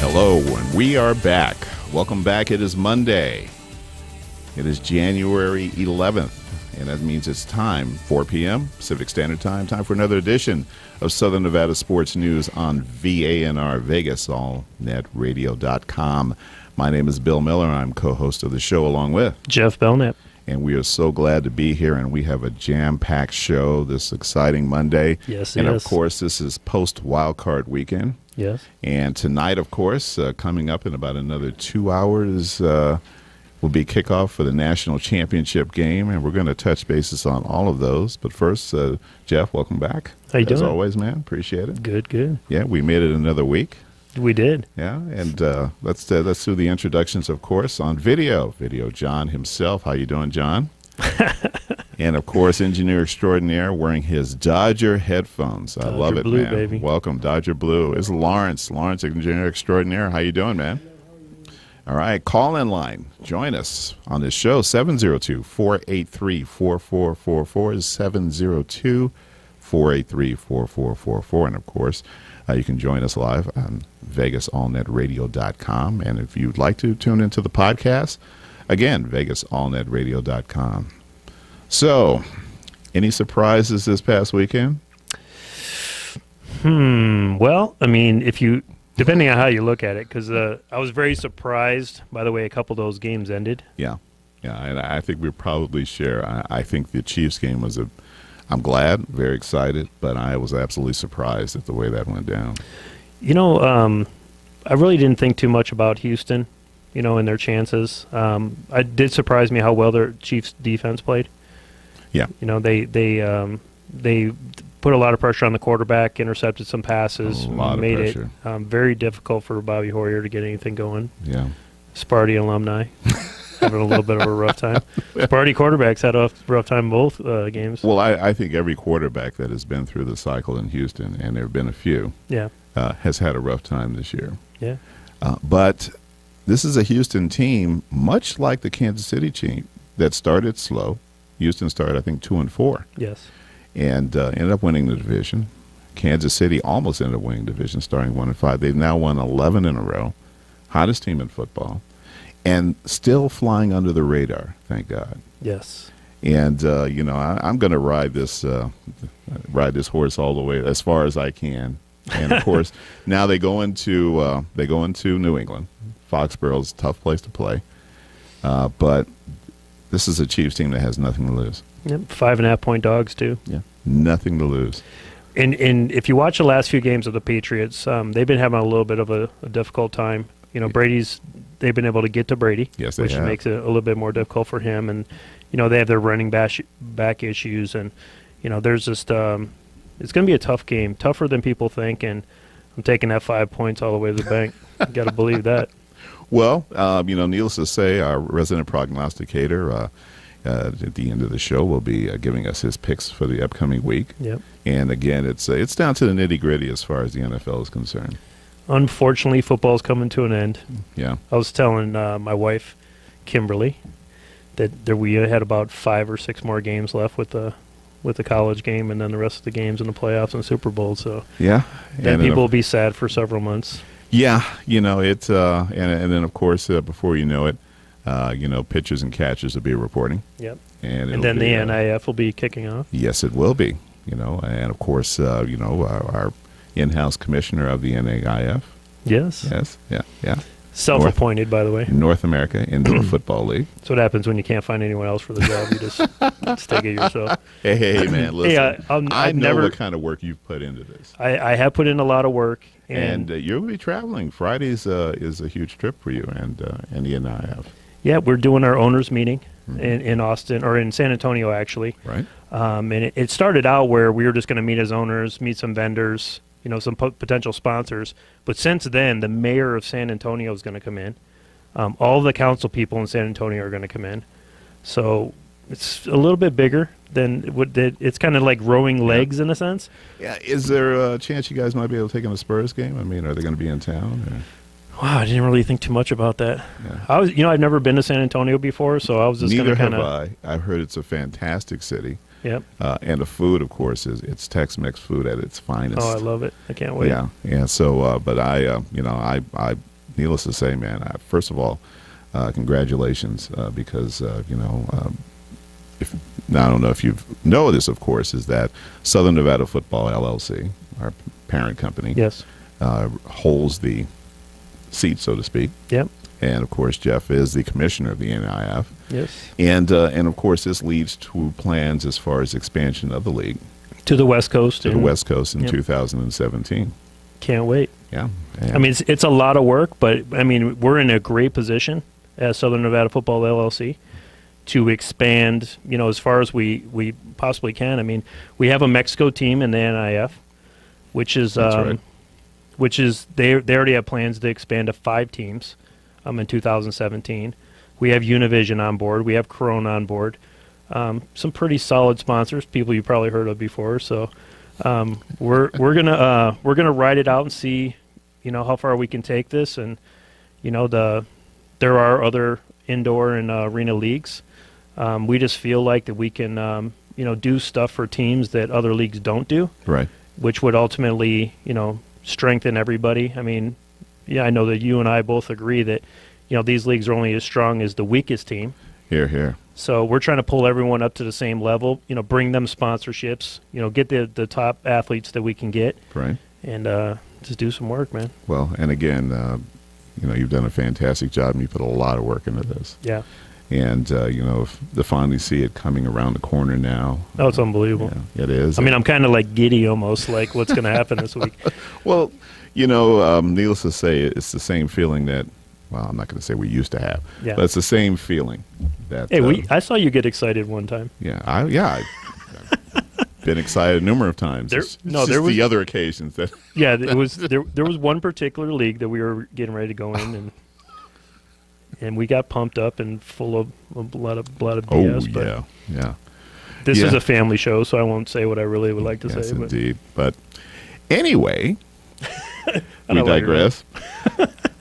Hello, and we are back. Welcome back. It is Monday. It is January 11th, and that means it's time, 4 p.m. Pacific Standard Time, time for another edition of Southern Nevada Sports News on VANR Vegas, allnetradio.com. My name is Bill Miller. I'm co-host of the show along with Jeff Belknap. And we are so glad to be here, and we have a jam-packed show this exciting Monday. Yes, and, of course, this is post-wildcard weekend. Yes. And tonight, of course, coming up in about another 2 hours, will be kickoff for the national championship game, and we're going to touch bases on all of those. But first, Jeff, welcome back. How you doing? As always, man. Appreciate it. Good, good. Yeah, we made it another week. We did. Yeah, and let's do the introductions, of course, on video. Video John himself. How you doing, John? And, of course, engineer extraordinaire wearing his Dodger headphones. I love it, Blue, man. baby. Welcome, Dodger Blue. It's Lawrence. Lawrence, engineer extraordinaire. How you doing, man? All right, call-in line. Join us on this show, 702-483-4444 is 702-483-4444. And, of course, you can join us live on VegasAllNetRadio.com. And if you'd like to tune into the podcast, again, VegasAllNetRadio.com. So, any surprises this past weekend? Well, I mean, depending on how you look at it, because I was very surprised by the way a couple of those games ended. Yeah, and I think we probably share. I think the Chiefs game was I'm glad, very excited, but I was absolutely surprised at the way that went down. You know, I really didn't think too much about Houston, and their chances. It did surprise me how well their Chiefs defense played. Yeah. They put a lot of pressure on the quarterback, intercepted some passes, made it very difficult for Bobby Hoyer to get anything going. Yeah. Sparty alumni having a little bit of a rough time. Sparty quarterbacks had a rough time both games. Well, I think every quarterback that has been through the cycle in Houston, and there have been a few, has had a rough time this year. Yeah. But this is a Houston team, much like the Kansas City team, that started slow. Houston started, I think, 2-4. Yes. And ended up winning the division. Kansas City almost ended up winning the division, starting 1-5. They've now won 11 in a row, hottest team in football, and still flying under the radar. Thank God. Yes. And I'm going to ride this horse all the way as far as I can. And of course, now they go into New England. Foxborough's a tough place to play, but this is a Chiefs team that has nothing to lose. Yep, 5.5-point dogs too. Yeah, nothing to lose. And if you watch the last few games of the Patriots, they've been having a little bit of a difficult time. They've been able to get to Brady, yes, which makes it a little bit more difficult for him. And they have their running back issues, and there's just it's going to be a tough game, tougher than people think. And I'm taking that 5 points all the way to the bank. You got to believe that. Well, needless to say, our resident prognosticator at the end of the show will be giving us his picks for the upcoming week. Yep. And again, it's down to the nitty-gritty as far as the NFL is concerned. Unfortunately, football's coming to an end. Yeah. I was telling my wife, Kimberly, that we had about 5 or 6 more games left with the college game, and then the rest of the games in the playoffs and Super Bowl. So yeah, then people will be sad for several months. Yeah, it's and then of course before you know it, pitchers and catchers will be reporting. Yep. And then the NIF will be kicking off. Yes, it will be. And of course, our in-house commissioner of the NAIF. Yes. Yes. Yeah. Self-appointed, by the way. North America Indoor Football League. That's what happens when you can't find anyone else for the job. You just take it yourself. Hey, man, listen. Hey, I know what kind of work you've put into this. I have put in a lot of work. And you'll be traveling. Fridays is a huge trip for you and the NIF. Yeah, we're doing our owners meeting in Austin, or in San Antonio, actually. Right. And it started out where we were just going to meet as owners, meet some vendors, some potential sponsors. But since then, the mayor of San Antonio is going to come in. All the council people in San Antonio are going to come in. So it's a little bit bigger than it's kind of like rowing legs in a sense. Yeah. Is there a chance you guys might be able to take in a Spurs game? I mean, are they going to be in town? Or? Wow, I didn't really think too much about that. Yeah. I've never been to San Antonio before, so I was just going to kind of. Neither have I. I've heard it's a fantastic city. Yep. And the food, of course, it's Tex-Mex food at its finest. Oh, I love it. I can't wait. Yeah. So, but I needless to say, man, first of all, congratulations, because if now I don't know if you know this, of course, is that Southern Nevada Football LLC, our parent company, Yes. holds the seat, so to speak. Yep. And of course, Jeff is the commissioner of the NIF. Yes. And of course, this leads to plans as far as expansion of the league To the West Coast. to the and West Coast in Yep. 2017. Can't wait. Yeah. I mean, it's a lot of work, but I mean, we're in a great position as Southern Nevada Football LLC to expand, as far as we possibly can. I mean, we have a Mexico team in the NIF, which is That's right. which is they already have plans to expand to 5 teams in 2017. We have Univision on board. We have Corona on board. Some pretty solid sponsors, people you probably heard of before. So we're gonna ride it out and see, how far we can take this. And there are other indoor and arena leagues. We just feel like that we can do stuff for teams that other leagues don't do, Right. which would ultimately strengthen everybody. I mean, yeah, I know that you and I both agree that these leagues are only as strong as the weakest team. Here, here. So we're trying to pull everyone up to the same level, bring them sponsorships, get the top athletes that we can get, Right. and just do some work, man. Well, and again, you've done a fantastic job, and you put a lot of work into this. Yeah. And to finally see it coming around the corner now, Oh, it's unbelievable. yeah, it is. I mean, I'm kind of like giddy almost, like what's going to happen this week. Well, needless to say, it's the same feeling that, well, I'm not going to say we used to have, Yeah. but it's the same feeling that. Hey, I saw you get excited one time. I've been excited a number of times. There- It's no, just there was- the other occasions that. Yeah, it was there was one particular league that we were getting ready to go in, and we got pumped up and full of a lot of BS. But yeah. this is Yeah. a family show, so I won't say what I really would like to Yes, say. But indeed. But anyway, I we know what you're digress.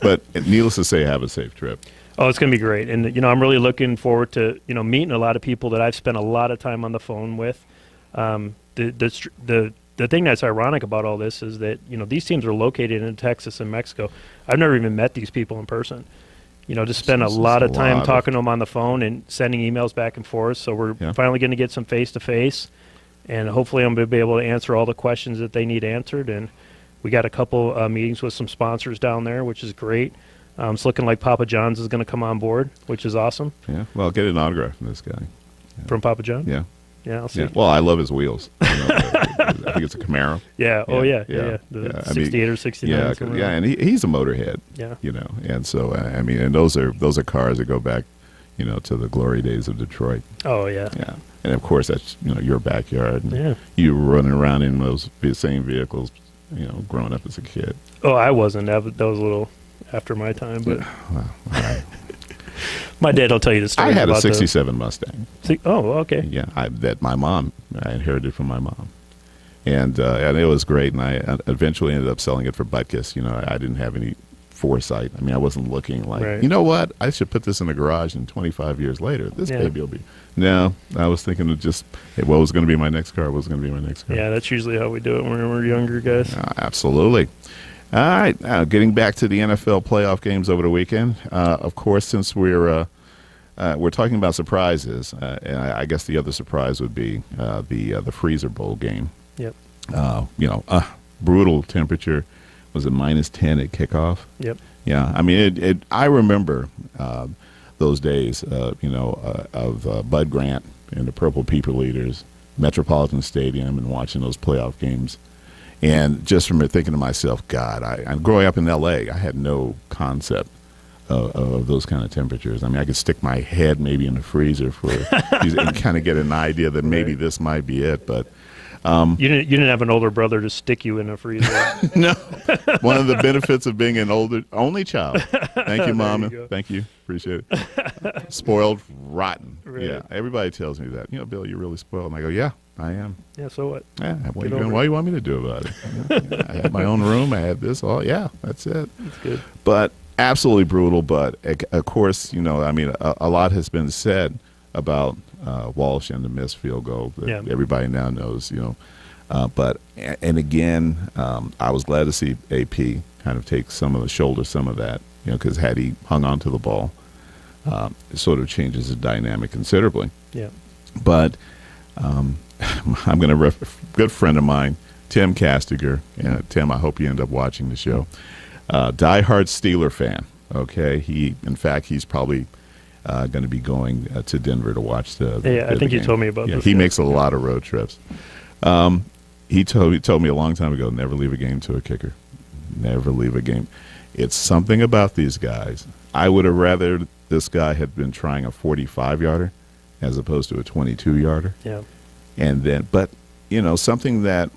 But needless to say, have a safe trip. Oh, it's going to be great. And, I'm really looking forward to, meeting a lot of people that I've spent a lot of time on the phone with. The thing that's ironic about all this is that, these teams are located in Texas and Mexico. I've never even met these people in person. Just spend a This is lot a of time lot of- talking to them on the phone and sending emails back and forth. So we're Yeah. finally going to get some face-to-face. And hopefully I'm going to be able to answer all the questions that they need answered. And we got a couple meetings with some sponsors down there, which is great. It's looking like Papa John's is going to come on board, which is awesome. Yeah. Well, get an autograph from this guy. From Papa John? Yeah. Yeah, I'll see. Yeah. Well, I love his wheels. I think it's a Camaro. Yeah. Oh, yeah. Yeah. Yeah. The Yeah. I mean, 68 or 69. Yeah. somewhere Yeah. around. And he's a motorhead. Yeah. And so and those are cars that go back, to the glory days of Detroit. Oh, yeah. Yeah. And of course, that's your backyard. And Yeah. you were running around in those same vehicles, growing up as a kid. Oh, I wasn't. That was a little after my time, but Well, all right. my dad will tell you the story. I had a about '67 Mustang. Oh, okay. Yeah, that I inherited from my mom, and it was great. And I eventually ended up selling it for Butkus. I didn't have any foresight. I mean, I wasn't looking like, Right. you know what, I should put this in the garage, and 25 years later, this Yeah. baby will be. No, I was thinking of just what was going to be my next car. What was going to be my next car? Yeah, that's usually how we do it when we're younger guys. Absolutely. All right, getting back to the NFL playoff games over the weekend. Of course, since we're talking about surprises, and I guess the other surprise would be the Freezer Bowl game. Yep. Brutal temperature. Was it -10 at kickoff? Yep. Yeah, I mean, I remember those days, of Bud Grant and the Purple People Eaters, Metropolitan Stadium, and watching those playoff games. And just from thinking to myself, God, I'm growing up in L.A., I had no concept of those kind of temperatures. I mean, I could stick my head maybe in the freezer and kind of get an idea that maybe Right. this might be it, but. You didn't have an older brother to stick you in a freezer. No, one of the benefits of being an only child. Thank you, Mama. go. Thank you, appreciate it. Spoiled, rotten. Right. Yeah, everybody tells me that. Bill, you're really spoiled. And I go, yeah, I am. Yeah. So what? Yeah, what Get over do you want me to do about it? Yeah, I had my own room. I had this. Oh, yeah, that's it. That's good. But absolutely brutal. But of course, a lot has been said about Walsh and the missed field goal that Yeah. everybody now knows. But again, I was glad to see AP kind of shoulder some of that. because had he hung on to the ball, it sort of changes the dynamic considerably. Yeah. But I'm going to good friend of mine, Tim Castiger. Tim, I hope you end up watching the show. Diehard Steeler fan. Okay, he's probably going to be going to Denver to watch the I think you game. told me about this. He makes a lot of road trips. He told me a long time ago, never leave a game to a kicker. Never leave a game. It's something about these guys. I would have rather this guy had been trying a 45-yarder as opposed to a 22-yarder. Yeah. And then, but, something that,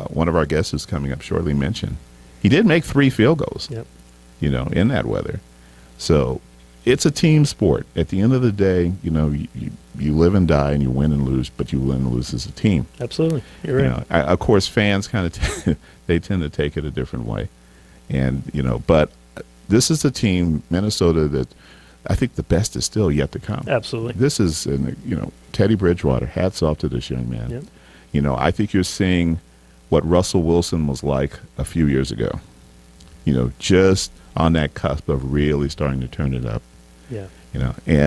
one of our guests who's coming up shortly mentioned, he did make 3 field goals, Yep. In that weather. So it's a team sport. At the end of the day, you live and die and you win and lose, but you win and lose as a team. Absolutely. You're right. Of course, fans kind of they tend to take it a different way, and but this is a team, Minnesota, that I think the best is still yet to come. Absolutely. This is, Teddy Bridgewater. Hats off to this young man. Yep. I think you're seeing what Russell Wilson was like a few years ago. Just on that cusp of really starting to turn it up. Yeah.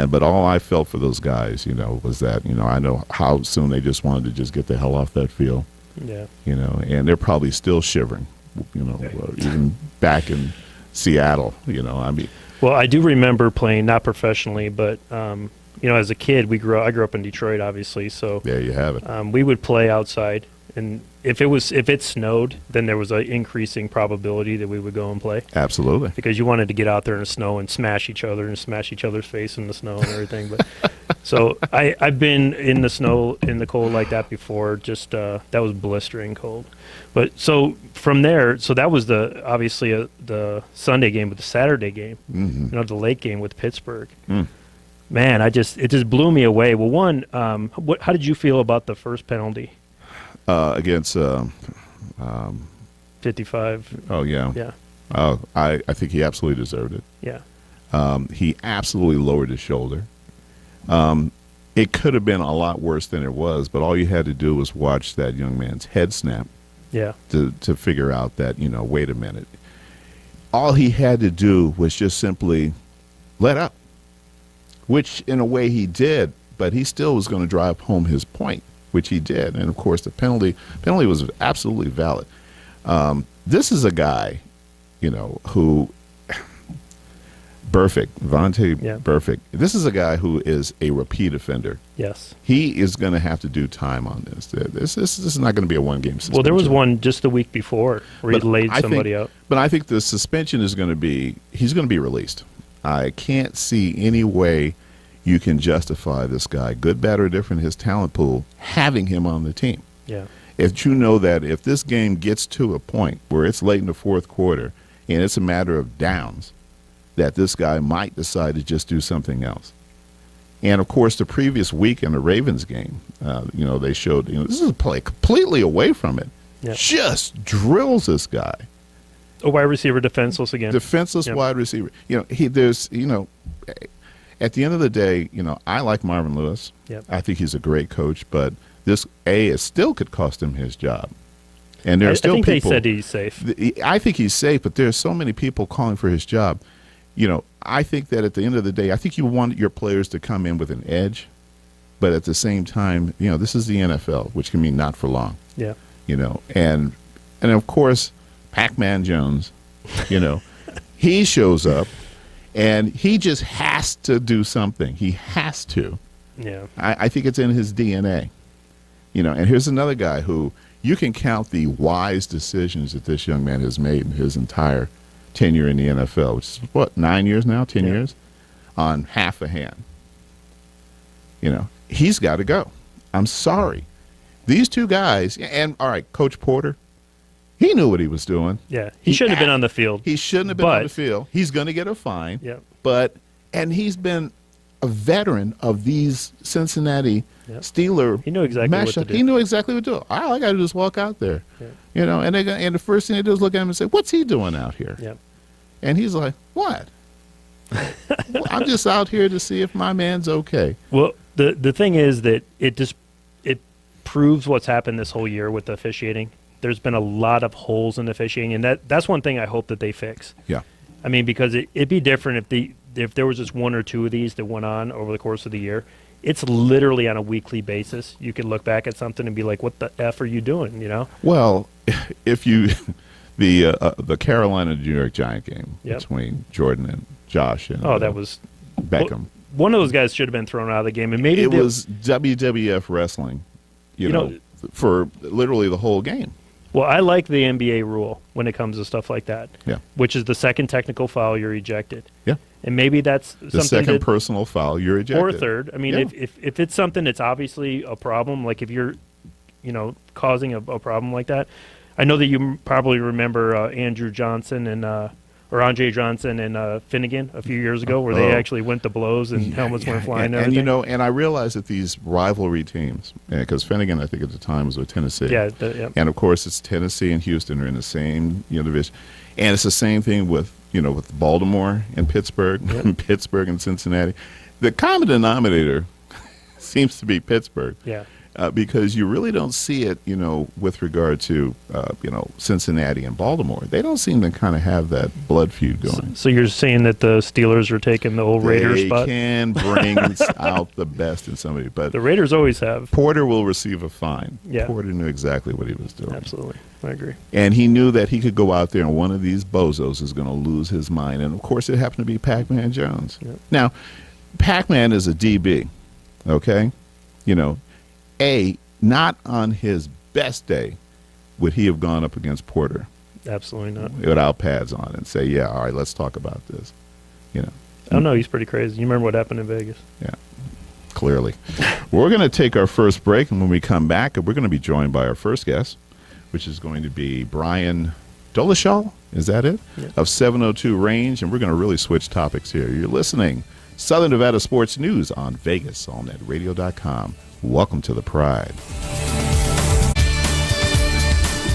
But all I felt for those guys, was that, I know how soon they just wanted to just get the hell off that field. Yeah. And they're probably still shivering, even back in Seattle, Well, I do remember playing, not professionally, but as a kid, I grew up in Detroit, obviously. So there you have it. we would play outside, and if it snowed, then there was an increasing probability that we would go and play Absolutely. because you wanted to get out there in the snow and smash each other and smash each other's face in the snow and everything. But so I've been in the snow, in the cold like that before. Just that was blistering cold. But so from there, so that was obviously the Sunday game, but the Saturday game, Mm-hmm. the late game with Pittsburgh. Mm. Man, it just blew me away. Well, one, how did you feel about the first penalty? Against 55. oh yeah. Yeah. I think he absolutely deserved it. Yeah. He absolutely lowered his shoulder. It could have been a lot worse than it was, but all you had to do was watch that young man's head snap Yeah. to figure out that, wait a minute. All he had to do was just simply let up, which in a way he did, but he still was going to drive home his point, which he did. And of course, the penalty was absolutely valid. This is a guy, who Vontae Yeah. Burfict. This is a guy who is a repeat offender. Yes. He is going to have to do time on this. This is not going to be a one-game suspension. Well, there was one just the week before where he laid somebody out. But I think the suspension is going to be he's going to be released. I can't see any way you can justify this guy, good, bad, or different, his talent pool, having him on the team. Yeah. If you know that if this game gets to a point where it's late in the fourth quarter and it's a matter of downs, that this guy might decide to just do something else. And, of course, the previous week in the Ravens game, they showed, this is a play completely away from it. Yeah. Just drills this guy. A wide receiver defenseless again. Defenseless Yep. wide receiver. At the end of the day, I like Marvin Lewis. Yep. I think he's a great coach, but this it still could cost him his job. And there are still I think people. they said he's safe. I think he's safe, but there's so many people calling for his job. I think that at the end of the day, I think you want your players to come in with an edge, but at the same time, this is the NFL, which can mean not for long. Yeah. And of course, Pac-Man Jones, he shows up and he just has to do something. He has to. Yeah. I think it's in his DNA. And here's another guy who you can count the wise decisions that this young man has made in his entire tenure in the NFL, which is 9 years now, 10 Yeah. years, on half a hand. He's got to go. I'm sorry. These two guys, and all right, Coach Porter, he knew what he was doing. Yeah. He shouldn't have been on the field. He shouldn't have been on But- the field. He's going to get a fine. Yep. And he's been a veteran of these Cincinnati Yep. Steeler He knew exactly what to mashup. do. He knew exactly what to do. All I got to do is walk out there. Yeah. And the first thing they do is look at him and say, "What's he doing out here?" Yep. And he's like, "What? Well, I'm just out here to see if my man's okay." Well, the thing is that it proves what's happened this whole year with the officiating. There's been a lot of holes in the officiating, and that's one thing I hope that they fix. Yeah. I mean, because it'd be different if there was just one or two of these that went on over the course of the year. It's literally on a weekly basis. You could look back at something and be like, "What the f are you doing?" You know? Well, if you the Carolina New York Giant game Yep. between Jordan and Josh and Oh, that was Beckham. one of those guys should have been thrown out of the game, and maybe It was WWF wrestling, you know, for literally the whole game. Well, I like the NBA rule when it comes to stuff like that. Yeah. Which is the second technical foul, you're ejected. Yeah. And maybe that's The something second that, personal foul, you're ejected. or third. I mean, Yeah. if it's something that's obviously a problem, like if you're, causing a problem like that. I know that you probably remember Andrew Johnson and or Andre Johnson and Finnegan a few years ago, where they actually went to blows and helmets went flying. And you know, and I realize that these rivalry teams, because Finnegan, I think at the time was with Tennessee. Yeah. And of course, it's Tennessee and Houston are in the same division, and it's the same thing with with Baltimore and Pittsburgh, and Pittsburgh and Cincinnati. The common denominator seems to be Pittsburgh. Yeah. Because you really don't see it, with regard to, Cincinnati and Baltimore. They don't seem to kind of have that blood feud going. So you're saying that the Steelers are taking the old Raiders spot? They can bring out the best in somebody, but The Raiders always have. Porter will receive a fine. Yeah. Porter knew exactly what he was doing. Absolutely. I agree. And he knew that he could go out there and one of these bozos is going to lose his mind. And, of course, it happened to be Pac-Man Jones. Yep. Now, Pac-Man is a DB, okay? Not on his best day would he have gone up against Porter Absolutely not. without pads on and say, yeah, all right, let's talk about this. I don't know. He's pretty crazy. You remember what happened in Vegas? Yeah, clearly. We're going to take our first break, and when we come back, we're going to be joined by our first guest, which is going to be Brian Dolezal, is that it? Yeah. Of 702 Range, and we're going to really switch topics here. You're listening Southern Nevada Sports News on VegasAllNetRadio.com. Welcome to the Pride.